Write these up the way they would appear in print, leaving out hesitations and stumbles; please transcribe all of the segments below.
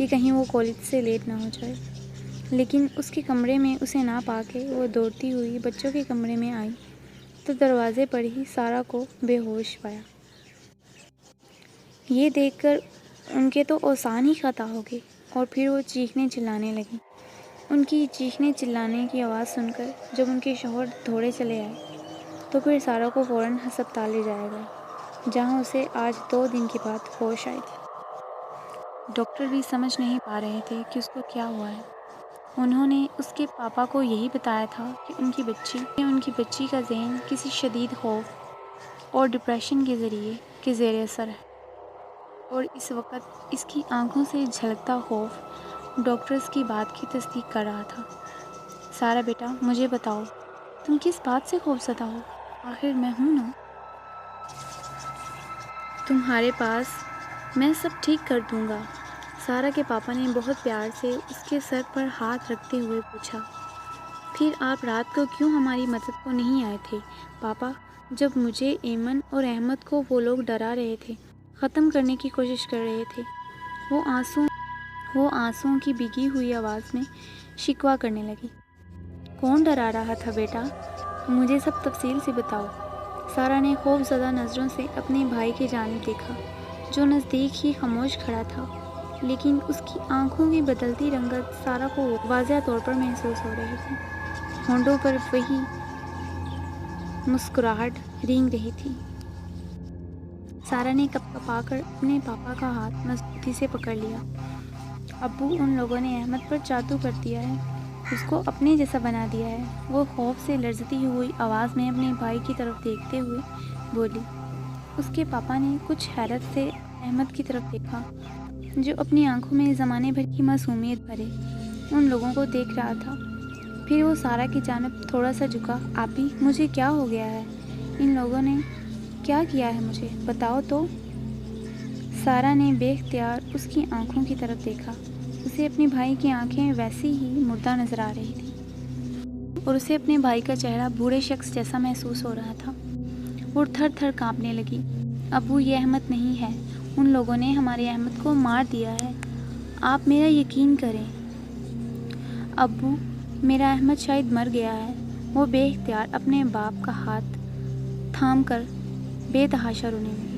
کہ کہیں وہ کالج سے لیٹ نہ ہو جائے، لیکن اس کے کمرے میں اسے نہ پا کے وہ دوڑتی ہوئی بچوں کے کمرے میں آئی تو دروازے پر ہی سارا کو بے ہوش پایا۔ یہ دیکھ کر ان کے تو اوزان ہی خطا ہو گئے اور پھر وہ چیخنے چلانے لگیں۔ ان کی چیخنے چلانے کی آواز سن کر جب ان کے شوہر دوڑے چلے آئے تو پھر سارا کو فوراً ہسپتال لے جایا گیا، جہاں اسے آج 2 دن کے بعد ہوش آئی تھی۔ ڈاکٹر بھی سمجھ نہیں پا رہے تھے کہ اس کو کیا ہوا ہے۔ انہوں نے اس کے پاپا کو یہی بتایا تھا کہ ان کی بچی کا ذہن کسی شدید خوف اور ڈپریشن کے زیر اثر ہے، اور اس وقت اس کی آنکھوں سے جھلکتا خوف ڈاکٹرز کی بات کی تصدیق کر رہا تھا۔ سارا بیٹا، مجھے بتاؤ تم کس بات سے خوف زدہ ہو؟ آخر میں ہوں نا تمہارے پاس، میں سب ٹھیک کر دوں گا۔ سارا کے پاپا نے بہت پیار سے اس کے سر پر ہاتھ رکھتے ہوئے پوچھا، پھر آپ رات کو کیوں ہماری مدد کو نہیں آئے تھے پاپا؟ جب مجھے، ایمن اور احمد کو وہ لوگ ڈرا رہے تھے، ختم کرنے کی کوشش کر رہے تھے۔ وہ آنسوؤں کی بھیگی ہوئی آواز میں شکوہ کرنے لگی۔ کون ڈرا رہا تھا بیٹا؟ مجھے سب تفصیل سے بتاؤ۔ سارا نے خوف زدہ نظروں سے اپنے بھائی کی جانب دیکھا، جو نزدیک ہی خاموش کھڑا تھا، لیکن اس کی آنکھوں کی بدلتی رنگت سارا کو واضح طور پر محسوس ہو رہی تھی۔ ہونٹوں پر وہی مسکراہٹ رینگ رہی تھی۔ سارا نے کپا کر اپنے پاپا کا ہاتھ مضبوطی سے پکڑ لیا۔ ابو، ان لوگوں نے احمد پر جادو کر دیا ہے، اس کو اپنے جیسا بنا دیا ہے، وہ خوف سے لرزتی ہوئی آواز میں اپنے بھائی کی طرف دیکھتے ہوئے بولی۔ اس کے پاپا نے کچھ حیرت سے احمد کی طرف دیکھا، جو اپنی آنکھوں میں زمانے بھر کی معصومیت بھرے ان لوگوں کو دیکھ رہا تھا۔ پھر وہ سارا کی جانب تھوڑا سا جھکا۔ آپی، مجھے کیا ہو گیا ہے؟ ان لوگوں نے کیا کیا ہے مجھے؟ بتاؤ تو۔ سارا نے بے اختیار اس کی آنکھوں کی طرف دیکھا۔ اسے اپنے بھائی کی آنکھیں ویسی ہی مردہ نظر آ رہی تھیں، اور اسے اپنے بھائی کا چہرہ بوڑھے شخص جیسا محسوس ہو رہا تھا۔ وہ تھر تھر کانپنے لگی۔ ابو، یہ احمد نہیں ہے، ان لوگوں نے ہمارے احمد کو مار دیا ہے، آپ میرا یقین کریں۔ ابو، میرا احمد شاید مر گیا ہے۔ وہ بے اختیار اپنے باپ کا ہاتھ تھام کر بے تحاشا رونے لگی۔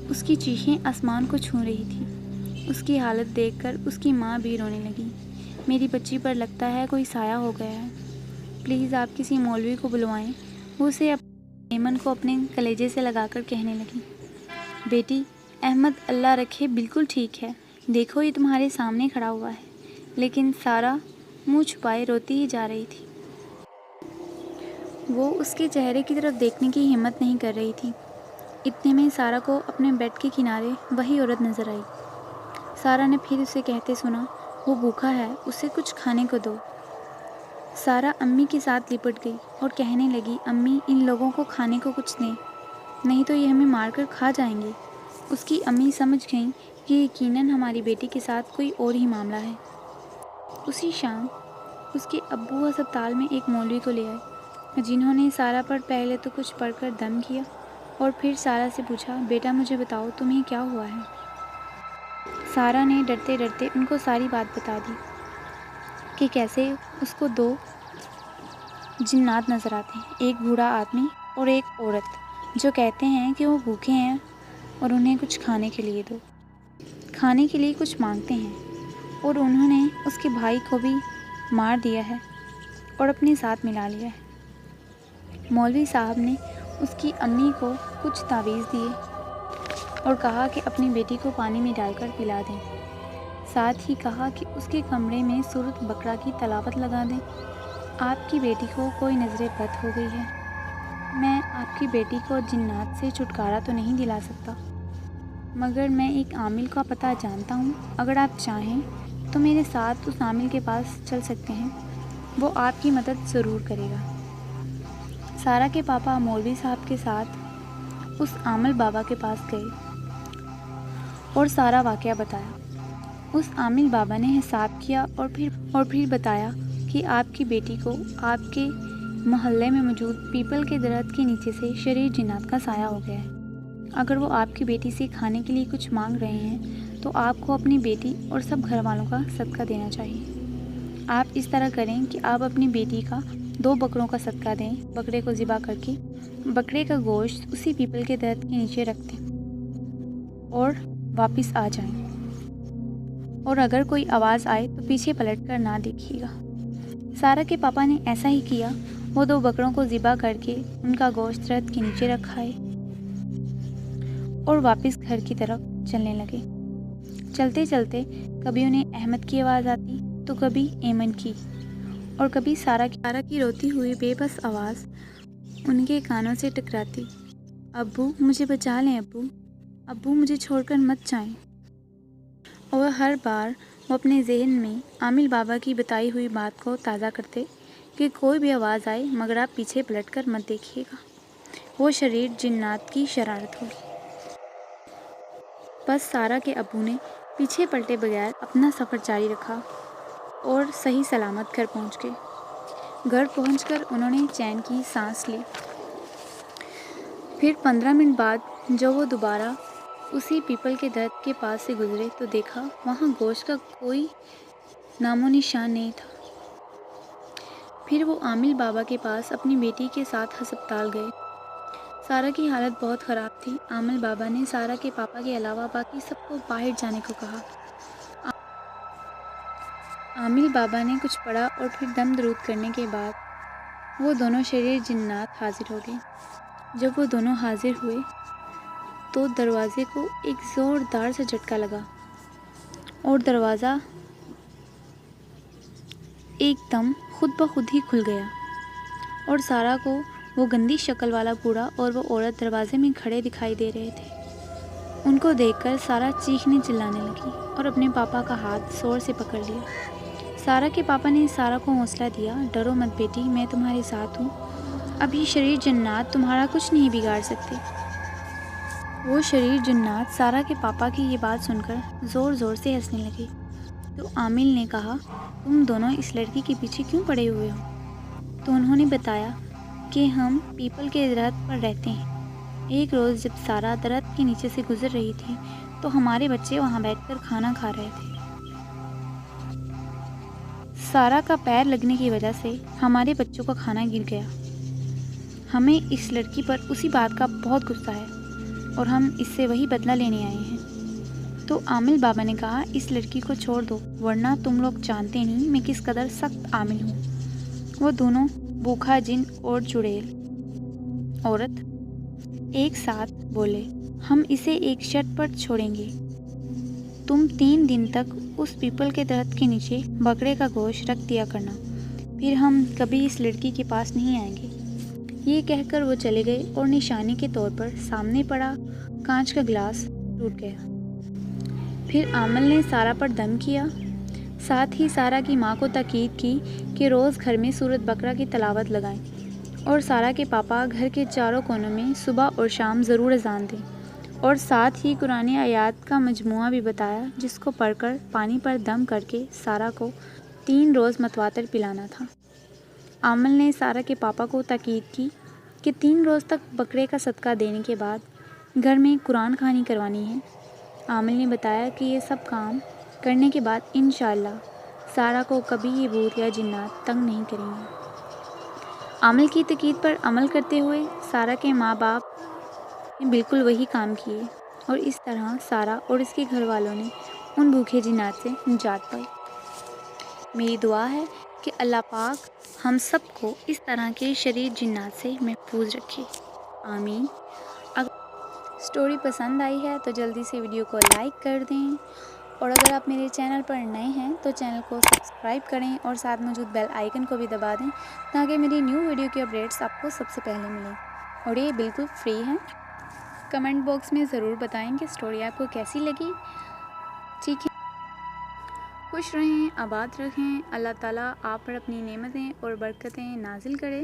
اس کی چیخیں آسمان کو چھو رہی تھیں۔ اس کی حالت دیکھ کر اس کی ماں بھی رونے لگی۔ میری بچی پر لگتا ہے کوئی سایہ ہو گیا ہے، پلیز آپ کسی مولوی کو بلوائیں۔ وہ اسے ایمن کو اپنے کلیجے سے لگا کر کہنے لگی۔ بیٹی، احمد اللہ رکھے بالکل ٹھیک ہے، دیکھو یہ تمہارے سامنے کھڑا ہوا ہے۔ لیکن سارا منہ چھپائے روتی ہی جا رہی تھی۔ وہ اس کے چہرے کی طرف دیکھنے کی ہمت نہیں کر رہی تھی۔ اتنے میں سارا کو اپنے بیڈ کے کنارے وہی عورت نظر آئی۔ سارا نے پھر اسے کہتے سنا، وہ بھوکا ہے، اسے کچھ کھانے کو دو۔ سارا امی کے ساتھ لپٹ گئی اور کہنے لگی، امی، ان لوگوں کو کھانے کو کچھ دیں، نہیں تو یہ ہمیں مار کر کھا جائیں گے۔ اس کی امی سمجھ گئیں کہ یقیناً ہماری بیٹی کے ساتھ کوئی اور ہی معاملہ ہے۔ اسی شام اس کے ابو ہسپتال میں ایک مولوی کو لے آئے، جنہوں نے سارا پر پہلے تو کچھ پڑھ کر دم کیا اور پھر سارا سے پوچھا، بیٹا مجھے بتاؤ تمہیں کیا ہوا ہے؟ سارا نے ڈرتے ڈرتے ان کو ساری بات بتا دی کہ کیسے اس کو 2 جنات نظر آتے ہیں، ایک بوڑھا آدمی اور ایک عورت، جو کہتے ہیں کہ وہ بھوکے ہیں اور انہیں کچھ کھانے کے لیے دو، کھانے کے لیے کچھ مانگتے ہیں، اور انہوں نے اس کے بھائی کو بھی مار دیا ہے اور اپنے ساتھ ملا لیا ہے۔ مولوی صاحب نے اس کی امی کو کچھ تعویذ دیے اور کہا کہ اپنی بیٹی کو پانی میں ڈال کر پلا دیں، ساتھ ہی کہا کہ اس کے کمرے میں سورۃ بقرہ کی تلاوت لگا دیں۔ آپ کی بیٹی کو کوئی نظر بد ہو گئی ہے، میں آپ کی بیٹی کو جنات سے چھٹکارا تو نہیں دلا سکتا، مگر میں ایک عامل کا پتہ جانتا ہوں، اگر آپ چاہیں تو میرے ساتھ اس عامل کے پاس چل سکتے ہیں، وہ آپ کی مدد ضرور کرے گا۔ سارا کے پاپا مولوی صاحب کے ساتھ اس عامل بابا کے پاس گئے اور سارا واقعہ بتایا۔ اس عامل بابا نے حساب کیا اور پھر بتایا کہ آپ کی بیٹی کو آپ کے محلے میں موجود پیپل کے درخت کے نیچے سے شریر جنات کا سایہ ہو گیا ہے۔ اگر وہ آپ کی بیٹی سے کھانے کے لیے کچھ مانگ رہے ہیں تو آپ کو اپنی بیٹی اور سب گھر والوں کا صدقہ دینا چاہیے۔ آپ اس طرح کریں کہ آپ اپنی بیٹی کا 2 بکروں کا صدقہ دیں، بکرے کو ذبح کر کے بکرے کا گوشت اسی پیپل کے درخت کے نیچے رکھ دیں اور واپس آ جائیں، اور اگر کوئی آواز آئے تو پیچھے پلٹ کر نہ دیکھیے گا۔ سارا کے پاپا نے ایسا ہی کیا۔ وہ 2 بکروں کو ذبح کر کے ان کا گوشت درخت کے نیچے رکھائے اور واپس گھر کی طرف چلنے لگے۔ چلتے چلتے کبھی انہیں احمد کی آواز آتی تو کبھی ایمن کی، اور کبھی سارا کی روتی ہوئی بے بس آواز ان کے کانوں سے ٹکراتی۔ ابو مجھے بچا لیں، ابو ابو مجھے چھوڑ کر مت جائیں۔ اور ہر بار وہ اپنے ذہن میں عامل بابا کی بتائی ہوئی بات کو تازہ کرتے کہ کوئی بھی آواز آئے مگر آپ پیچھے پلٹ کر مت دیکھیے گا، وہ شریر جنات کی شرارت ہوگی۔ بس سارا کے ابو نے پیچھے پلٹے بغیر اپنا سفر جاری رکھا اور صحیح سلامت گھر پہنچ گئے۔ گھر پہنچ کر انہوں نے چین کی سانس لی۔ پھر 15 منٹ بعد جب وہ دوبارہ اسی پیپل کے درخت کے پاس سے گزرے تو دیکھا وہاں گوشت کا کوئی نام و نشان نہیں تھا۔ پھر وہ عامل بابا کے پاس اپنی بیٹی کے ساتھ ہسپتال گئے۔ سارا کی حالت بہت خراب تھی۔ عامل بابا نے سارا کے پاپا کے علاوہ باقی سب کو باہر جانے کو کہا۔ عامل بابا نے کچھ پڑھا اور پھر دم درود کرنے کے بعد وہ دونوں شریر جنات حاضر ہو گئے۔ جب وہ دونوں حاضر ہوئے تو دروازے کو ایک زوردار سے جھٹکا لگا اور دروازہ ایک دم خود بخود ہی کھل گیا، اور سارا کو وہ گندی شکل والا بوڑھا اور وہ عورت دروازے میں کھڑے دکھائی دے رہے تھے۔ ان کو دیکھ کر سارا چیخنے چلانے لگی اور اپنے پاپا کا ہاتھ زور سے پکڑ لیا۔ سارا کے پاپا نے سارا کو حوصلہ دیا، ڈرو مت بیٹی، میں تمہارے ساتھ ہوں، اب یہ شریر جنات تمہارا کچھ نہیں بگاڑ سکتے۔ وہ شریر جنات سارا کے پاپا کی یہ بات سن کر زور زور سے ہنسنے لگے۔ تو عامل نے کہا تم دونوں اس لڑکی کے پیچھے کیوں پڑے ہوئے ہو؟ تو انہوں نے بتایا کہ ہم پیپل کے درخت پر رہتے ہیں۔ ایک روز جب سارا درخت کے نیچے سے گزر رہی تھی تو ہمارے بچے وہاں بیٹھ کر کھانا کھا رہے تھے۔ سارا کا پیر لگنے کی وجہ سے ہمارے بچوں کا کھانا گر گیا۔ ہمیں اس لڑکی پر اسی بات کا بہت غصہ ہے اور ہم اس سے وہی بدلہ لینے آئے ہیں۔ تو عامل بابا نے کہا اس لڑکی کو چھوڑ دو، ورنہ تم لوگ جانتے نہیں میں کس قدر سخت عامل ہوں۔ وہ دونوں بھوکھا جن اور چڑیل عورت ایک ساتھ بولے ہم اسے ایک شرط پر چھوڑیں گے، تم 3 دن تک اس پیپل کے درخت کے نیچے بکرے کا گوشت رکھ دیا کرنا، پھر ہم کبھی اس لڑکی کے پاس نہیں آئیں گے۔ یہ کہہ کر وہ چلے گئے اور نشانی کے طور پر سامنے پڑا کانچ کا گلاس ٹوٹ گیا۔ پھر عامل نے سارا پر دم کیا، ساتھ ہی سارا کی ماں کو تاکید کی کہ روز گھر میں سورۃ بقرہ کی تلاوت لگائیں، اور سارا کے پاپا گھر کے چاروں کونوں میں صبح اور شام ضرور اذان دیں، اور ساتھ ہی قرآن آیات کا مجموعہ بھی بتایا جس کو پڑھ کر پانی پر دم کر کے سارا کو 3 روز متواتر پلانا تھا۔ عامل نے سارا کے پاپا کو تاکید کی کہ 3 روز تک بکرے کا صدقہ دینے کے بعد گھر میں قرآن خوانی کروانی ہے۔ عامل نے بتایا کہ یہ سب کام کرنے کے بعد انشاءاللہ سارا کو کبھی یہ بھوت یا جنات تنگ نہیں کریں گے۔ عامل کی تاکید پر عمل کرتے ہوئے سارا کے ماں باپ نے بالکل وہی کام کیے، اور اس طرح سارا اور اس کے گھر والوں نے ان بھوکے جنات سے نجات پائی۔ میری دعا ہے کہ اللہ پاک ہم سب کو اس طرح کے شریر جنات سے محفوظ رکھے، آمین۔ اگر سٹوری پسند آئی ہے تو جلدی سے ویڈیو کو لائک کر دیں، اور اگر آپ میرے چینل پر نئے ہیں تو چینل کو سبسکرائب کریں اور ساتھ موجود بیل آئیکن کو بھی دبا دیں تاکہ میری نیو ویڈیو کی اپڈیٹس آپ کو سب سے پہلے ملیں، اور یہ بالکل فری ہے۔ کمنٹ باکس میں ضرور بتائیں کہ سٹوری آپ کو کیسی لگی۔ ٹھیک ہے، خوش رہیں، آباد رہیں، اللہ تعالیٰ آپ پر اپنی نعمتیں اور برکتیں نازل کرے۔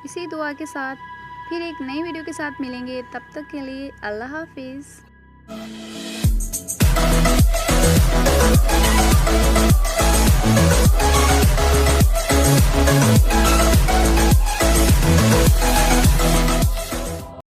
اسی دعا کے ساتھ پھر ایک نئی ویڈیو کے ساتھ ملیں گے، تب تک کے لیے اللہ حافظ۔